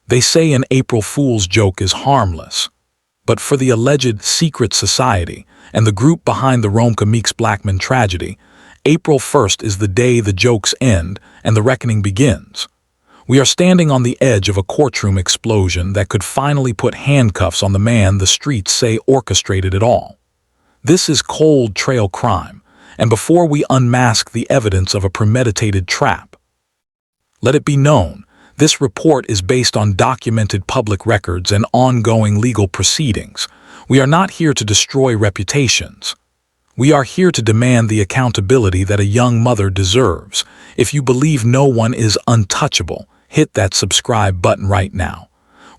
They say an April Fool's joke is harmless, but for the alleged secret society and the group behind the Romeca Meeks-Blackmon tragedy, April 1st is the day the jokes end and the reckoning begins. We are standing on the edge of a courtroom explosion that could finally put handcuffs on the man the streets say orchestrated it all. This is cold trail crime, and before we unmask the evidence of a premeditated trap, let it be known, this report is based on documented public records and ongoing legal proceedings. We are not here to destroy reputations. We are here to demand the accountability that a young mother deserves. If you believe no one is untouchable, hit that subscribe button right now.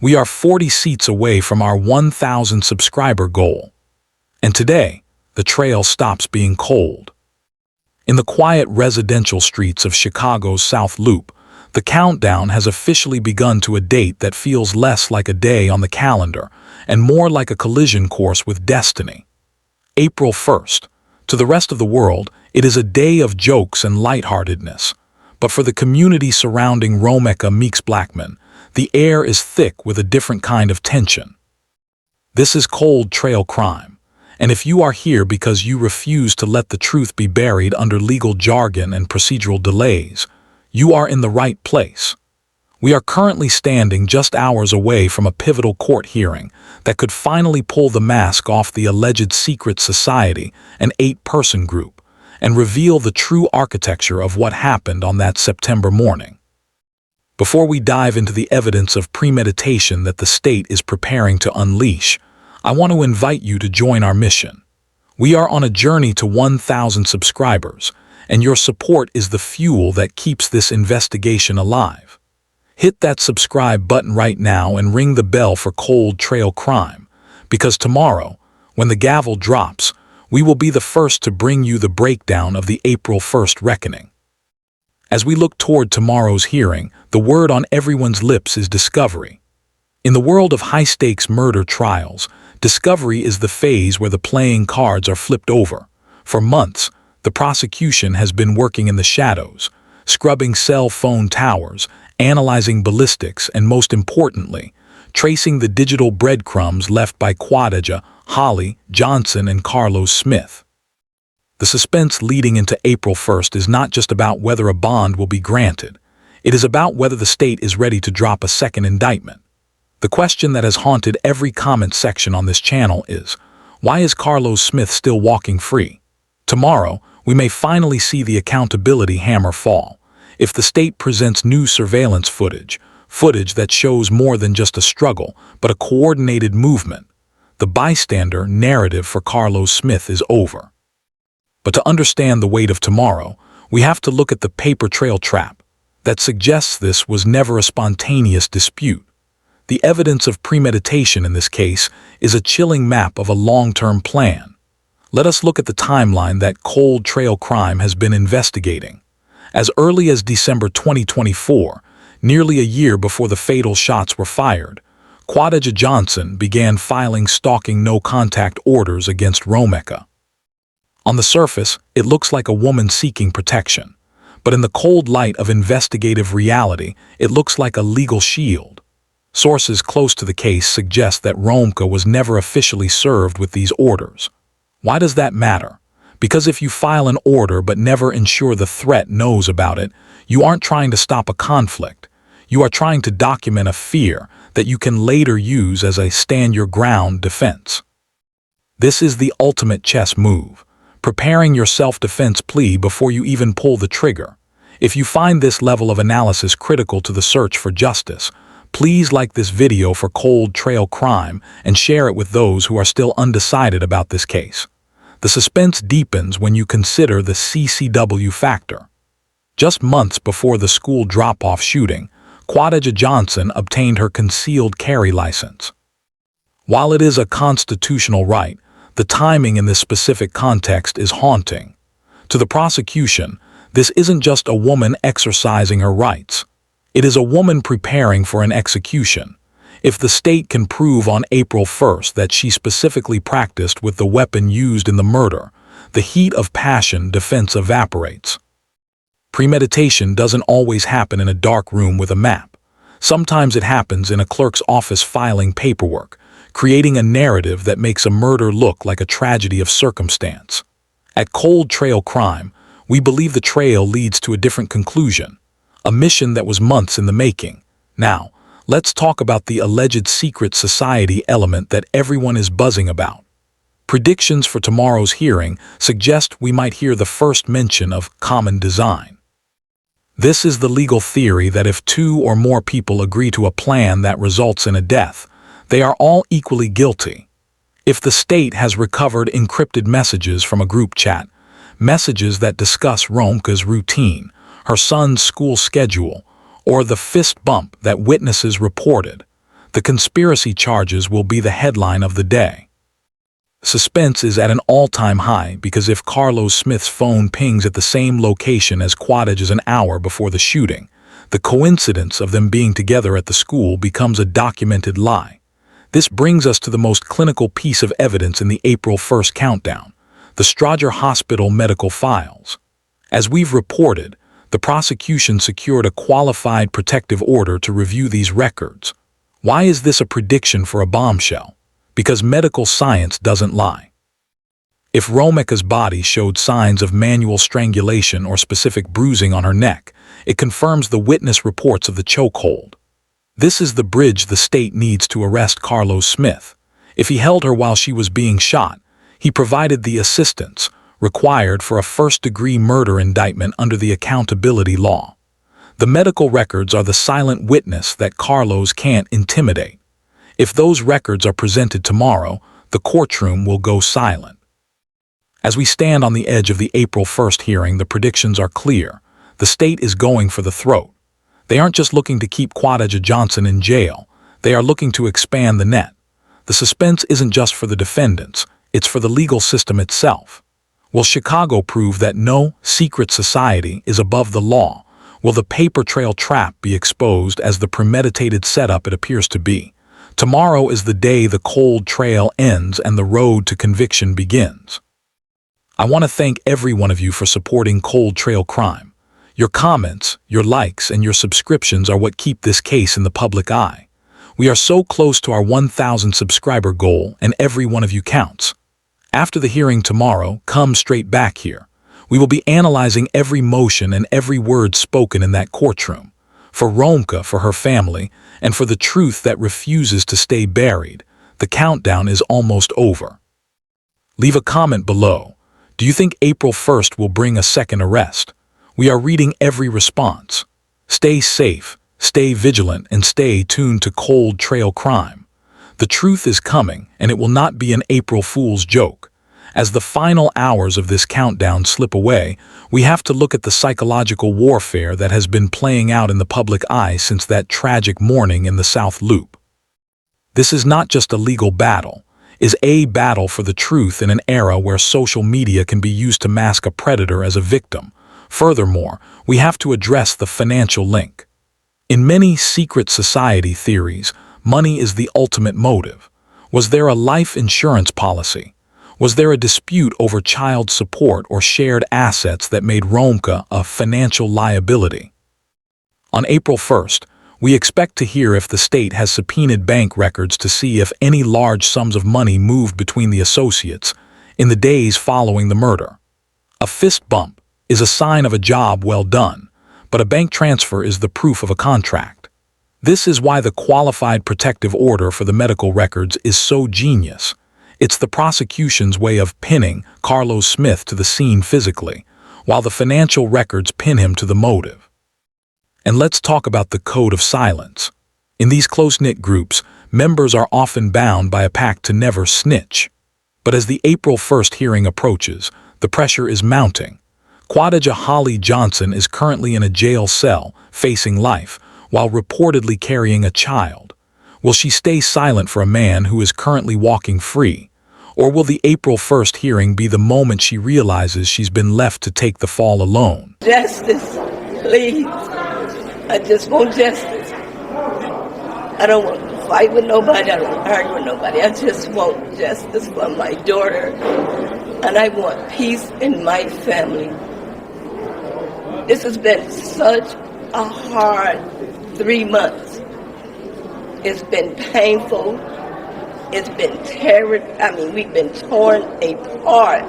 We are 40 seats away from our 1,000 subscriber goal. And today, the trail stops being cold. In the quiet residential streets of Chicago's South Loop, the countdown has officially begun to a date that feels less like a day on the calendar and more like a collision course with destiny. April 1st. To the rest of the world, it is a day of jokes and lightheartedness. But for the community surrounding Romeca Meeks-Blackmon, the air is thick with a different kind of tension. This is cold trail crime, and if you are here because you refuse to let the truth be buried under legal jargon and procedural delays, you are in the right place. We are currently standing just hours away from a pivotal court hearing that could finally pull the mask off the alleged secret society, an 8-person group, and reveal the true architecture of what happened on that September morning. Before we dive into the evidence of premeditation that the state is preparing to unleash, I want to invite you to join our mission. We are on a journey to 1,000 subscribers, and your support is the fuel that keeps this investigation alive. Hit that subscribe button right now and ring the bell for cold trail crime, because tomorrow, when the gavel drops, we will be the first to bring you the breakdown of the April 1st reckoning. As we look toward tomorrow's hearing, the word on everyone's lips is discovery. In the world of high-stakes murder trials, discovery is the phase where the playing cards are flipped over. For months, the prosecution has been working in the shadows, scrubbing cell phone towers, analyzing ballistics, and most importantly, tracing the digital breadcrumbs left by Quadajah, Holly, Johnson, and Carlos Smith. The suspense leading into April 1st is not just about whether a bond will be granted. It is about whether the state is ready to drop a second indictment. The question that has haunted every comment section on this channel is, why is Carlos Smith still walking free? Tomorrow, we may finally see the accountability hammer fall. If the state presents new surveillance footage that shows more than just a struggle, but a coordinated movement, the bystander narrative for Carlos Smith is over. But to understand the weight of tomorrow, we have to look at the paper trail trap that suggests this was never a spontaneous dispute. The evidence of premeditation in this case is a chilling map of a long-term plan. Let us look at the timeline that cold trail crime has been investigating. As early as December 2024, nearly a year before the fatal shots were fired, Quadajah Johnson began filing stalking no-contact orders against Romeca. On the surface, it looks like a woman seeking protection, but in the cold light of investigative reality, it looks like a legal shield. Sources close to the case suggest that Romeca was never officially served with these orders. Why does that matter? Because if you file an order but never ensure the threat knows about it, you aren't trying to stop a conflict. You are trying to document a fear that you can later use as a stand-your-ground defense. This is the ultimate chess move, preparing your self-defense plea before you even pull the trigger. If you find this level of analysis critical to the search for justice, please like this video for cold trail crime and share it with those who are still undecided about this case. The suspense deepens when you consider the CCW factor. Just months before the school drop-off shooting, Quadajah Johnson obtained her concealed carry license. While it is a constitutional right, the timing in this specific context is haunting. To the prosecution, this isn't just a woman exercising her rights. It is a woman preparing for an execution. If the state can prove on April 1st that she specifically practiced with the weapon used in the murder, the heat of passion defense evaporates. Premeditation doesn't always happen in a dark room with a map. Sometimes it happens in a clerk's office filing paperwork, creating a narrative that makes a murder look like a tragedy of circumstance. At Cold Trail Crime, we believe the trail leads to a different conclusion, a mission that was months in the making. Now, let's talk about the alleged secret society element that everyone is buzzing about. Predictions for tomorrow's hearing suggest we might hear the first mention of common design. This is the legal theory that if two or more people agree to a plan that results in a death, they are all equally guilty. If the state has recovered encrypted messages from a group chat, messages that discuss Romeca's routine, her son's school schedule, or the fist bump that witnesses reported, the conspiracy charges will be the headline of the day. Suspense is at an all-time high because if Carlos Smith's phone pings at the same location as Quadajah's an hour before the shooting, the coincidence of them being together at the school becomes a documented lie. This brings us to the most clinical piece of evidence in the April 1st countdown, the Stroger Hospital Medical Files. As we've reported, the prosecution secured a qualified protective order to review these records. Why is this a prediction for a bombshell? Because medical science doesn't lie. If Romeca's body showed signs of manual strangulation or specific bruising on her neck, it confirms the witness reports of the chokehold. This is the bridge the state needs to arrest Carlos Smith. If he held her while she was being shot, he provided the assistance required for a first-degree murder indictment under the accountability law. The medical records are the silent witness that Carlos can't intimidate. If those records are presented tomorrow, the courtroom will go silent. As we stand on the edge of the April 1st hearing, the predictions are clear. The state is going for the throat. They aren't just looking to keep Quadajah Johnson in jail. They are looking to expand the net. The suspense isn't just for the defendants, it's for the legal system itself. Will Chicago prove that no secret society is above the law? Will the paper trail trap be exposed as the premeditated setup it appears to be? Tomorrow is the day the cold trail ends and the road to conviction begins. I want to thank every one of you for supporting Cold Trail Crime. Your comments, your likes, and your subscriptions are what keep this case in the public eye. We are so close to our 1,000 subscriber goal, and every one of you counts. After the hearing tomorrow, come straight back here. We will be analyzing every motion and every word spoken in that courtroom. For Romeca, for her family, and for the truth that refuses to stay buried, the countdown is almost over. Leave a comment below. Do you think April 1st will bring a second arrest? We are reading every response. Stay safe, stay vigilant, and stay tuned to Cold Trail Crime. The truth is coming, and it will not be an April Fool's joke. As the final hours of this countdown slip away, we have to look at the psychological warfare that has been playing out in the public eye since that tragic morning in the South Loop. This is not just a legal battle, it's a battle for the truth in an era where social media can be used to mask a predator as a victim. Furthermore, we have to address the financial link. In many secret society theories, money is the ultimate motive. Was there a life insurance policy? Was there a dispute over child support or shared assets that made Romeca a financial liability? On April 1st, we expect to hear if the state has subpoenaed bank records to see if any large sums of money moved between the associates in the days following the murder. A fist bump is a sign of a job well done, but a bank transfer is the proof of a contract. This is why the qualified protective order for the medical records is so genius. It's the prosecution's way of pinning Carlos Smith to the scene physically, while the financial records pin him to the motive. And let's talk about the code of silence. In these close-knit groups, members are often bound by a pact to never snitch. But as the April 1st hearing approaches, the pressure is mounting. Quadajah Holly Johnson is currently in a jail cell, facing life, while reportedly carrying a child. Will she stay silent for a man who is currently walking free? Or will the April 1st hearing be the moment she realizes she's been left to take the fall alone? Justice, please. I just want justice. I don't want to fight with nobody. I don't want to argue with nobody. I just want justice for my daughter. And I want peace in my family. This has been such a hard 3 months. It's been painful. It's been we've been torn apart.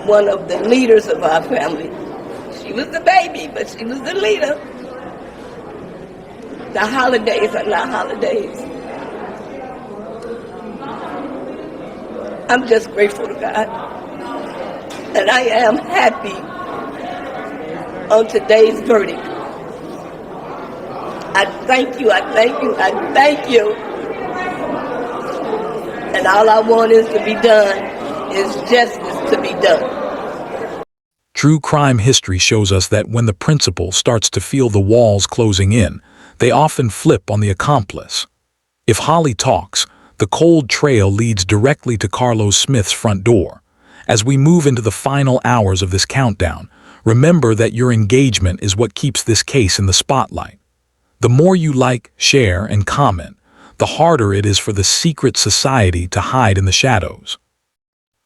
One of the leaders of our family, she was the baby, but she was the leader. The holidays are not holidays. I'm just grateful to God. And I am happy on today's verdict. I thank you, I thank you, I thank you. And all I want is to be done, is justice to be done. True crime history shows us that when the principal starts to feel the walls closing in, they often flip on the accomplice. If Holly talks, the cold trail leads directly to Carlos Smith's front door. As we move into the final hours of this countdown, remember that your engagement is what keeps this case in the spotlight. The more you like, share, and comment, the harder it is for the secret society to hide in the shadows.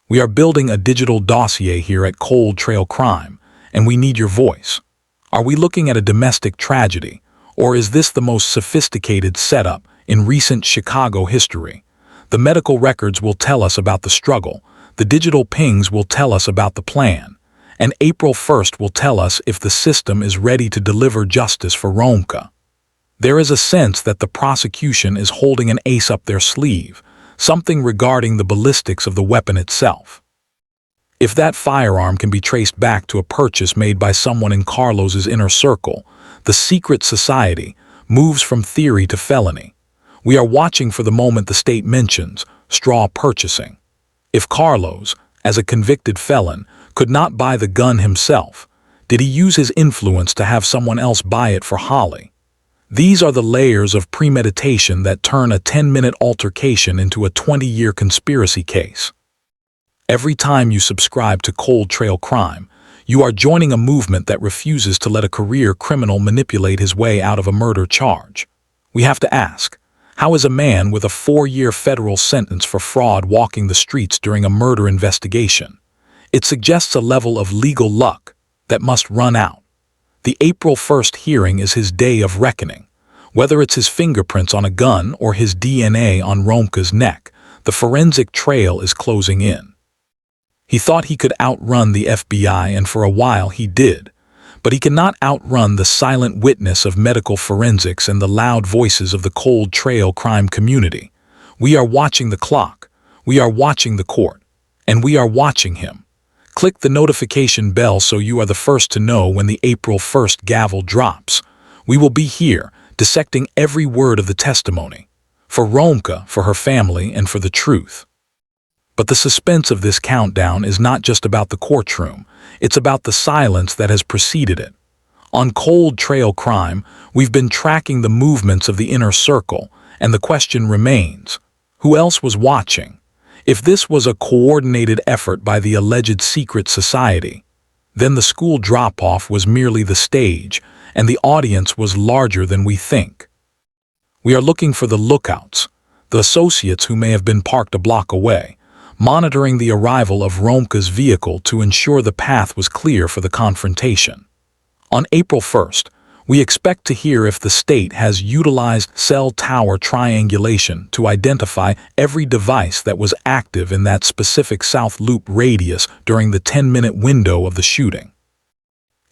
We are building a digital dossier here at Cold Trail Crime, and we need your voice. Are we looking at a domestic tragedy, or is this the most sophisticated setup in recent Chicago history? The medical records will tell us about the struggle, the digital pings will tell us about the plan, and April 1st will tell us if the system is ready to deliver justice for Romeca. There is a sense that the prosecution is holding an ace up their sleeve, something regarding the ballistics of the weapon itself. If that firearm can be traced back to a purchase made by someone in Carlos's inner circle, the secret society moves from theory to felony. We are watching for the moment the state mentions straw purchasing. If Carlos, as a convicted felon, could not buy the gun himself, did he use his influence to have someone else buy it for Holly? These are the layers of premeditation that turn a 10-minute altercation into a 20-year conspiracy case. Every time you subscribe to Cold Trail Crime, you are joining a movement that refuses to let a career criminal manipulate his way out of a murder charge. We have to ask, how is a man with a 4-year federal sentence for fraud walking the streets during a murder investigation? It suggests a level of legal luck that must run out. The April 1st hearing is his day of reckoning. Whether it's his fingerprints on a gun or his DNA on Romeca's neck, the forensic trail is closing in. He thought he could outrun the FBI, and for a while he did. But he cannot outrun the silent witness of medical forensics and the loud voices of the Cold Trail crime community. We are watching the clock, we are watching the court, and we are watching him. Click the notification bell so you are the first to know when the April 1st gavel drops. We will be here, dissecting every word of the testimony. For Romeca, for her family, and for the truth. But the suspense of this countdown is not just about the courtroom, it's about the silence that has preceded it. On Cold Trail Crime, we've been tracking the movements of the inner circle, and the question remains, who else was watching? If this was a coordinated effort by the alleged secret society, then the school drop-off was merely the stage, and the audience was larger than we think. We are looking for the lookouts, the associates who may have been parked a block away, monitoring the arrival of Romeca's vehicle to ensure the path was clear for the confrontation. On April 1st, we expect to hear if the state has utilized cell tower triangulation to identify every device that was active in that specific South Loop radius during the 10-minute window of the shooting.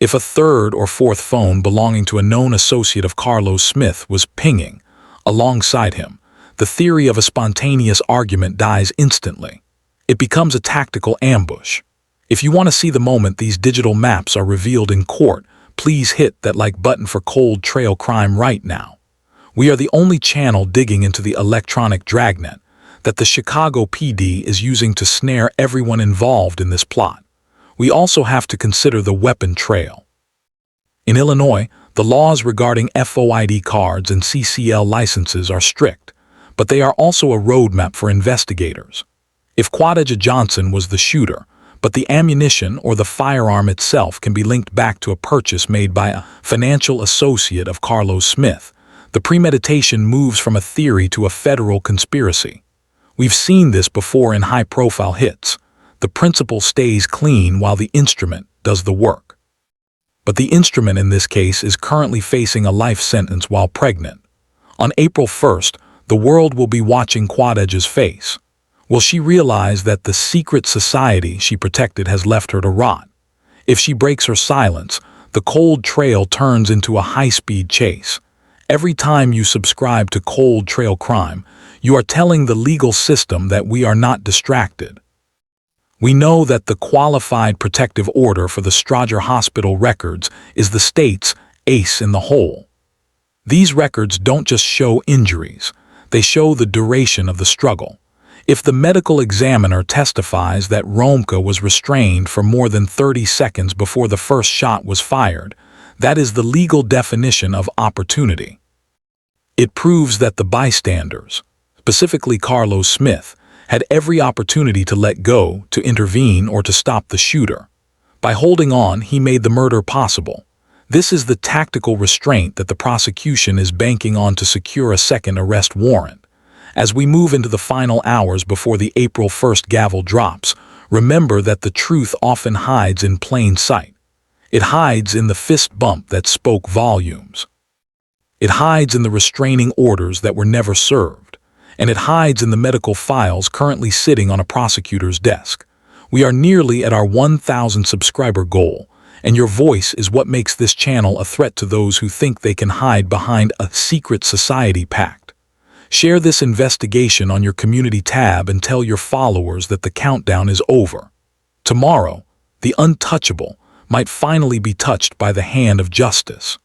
If a third or fourth phone belonging to a known associate of Carlos Smith was pinging alongside him, the theory of a spontaneous argument dies instantly. It becomes a tactical ambush. If you want to see the moment these digital maps are revealed in court, please hit that like button for Cold Trail Crime right now. We are the only channel digging into the electronic dragnet that the Chicago PD is using to snare everyone involved in this plot. We also have to consider the weapon trail. In Illinois, the laws regarding FOID cards and CCL licenses are strict, but they are also a roadmap for investigators. If Quadajah Johnson was the shooter, but the ammunition or the firearm itself can be linked back to a purchase made by a financial associate of Carlos Smith, the premeditation moves from a theory to a federal conspiracy. We've seen this before in high-profile hits. The principal stays clean while the instrument does the work. But the instrument in this case is currently facing a life sentence while pregnant. On April 1st, the world will be watching Quadajah's face. Will she realize that the secret society she protected has left her to rot? If she breaks her silence, the cold trail turns into a high-speed chase. Every time you subscribe to Cold Trail Crime, you are telling the legal system that we are not distracted. We know that the qualified protective order for the Stroger Hospital records is the state's ace in the hole. These records don't just show injuries, they show the duration of the struggle. If the medical examiner testifies that Romeca was restrained for more than 30 seconds before the first shot was fired, that is the legal definition of opportunity. It proves that the bystanders, specifically Carlos Smith, had every opportunity to let go, to intervene, or to stop the shooter. By holding on, he made the murder possible. This is the tactical restraint that the prosecution is banking on to secure a second arrest warrant. As we move into the final hours before the April 1st gavel drops, remember that the truth often hides in plain sight. It hides in the fist bump that spoke volumes. It hides in the restraining orders that were never served. And it hides in the medical files currently sitting on a prosecutor's desk. We are nearly at our 1,000 subscriber goal, and your voice is what makes this channel a threat to those who think they can hide behind a secret society pact. Share this investigation on your community tab and tell your followers that the countdown is over. Tomorrow, the untouchable might finally be touched by the hand of justice.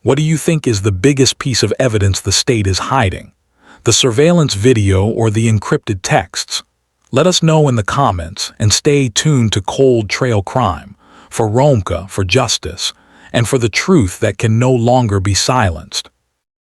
What do you think is the biggest piece of evidence the state is hiding? The surveillance video or the encrypted texts? Let us know in the comments, and stay tuned to Cold Trail Crime, for Romeca, for justice, and for the truth that can no longer be silenced.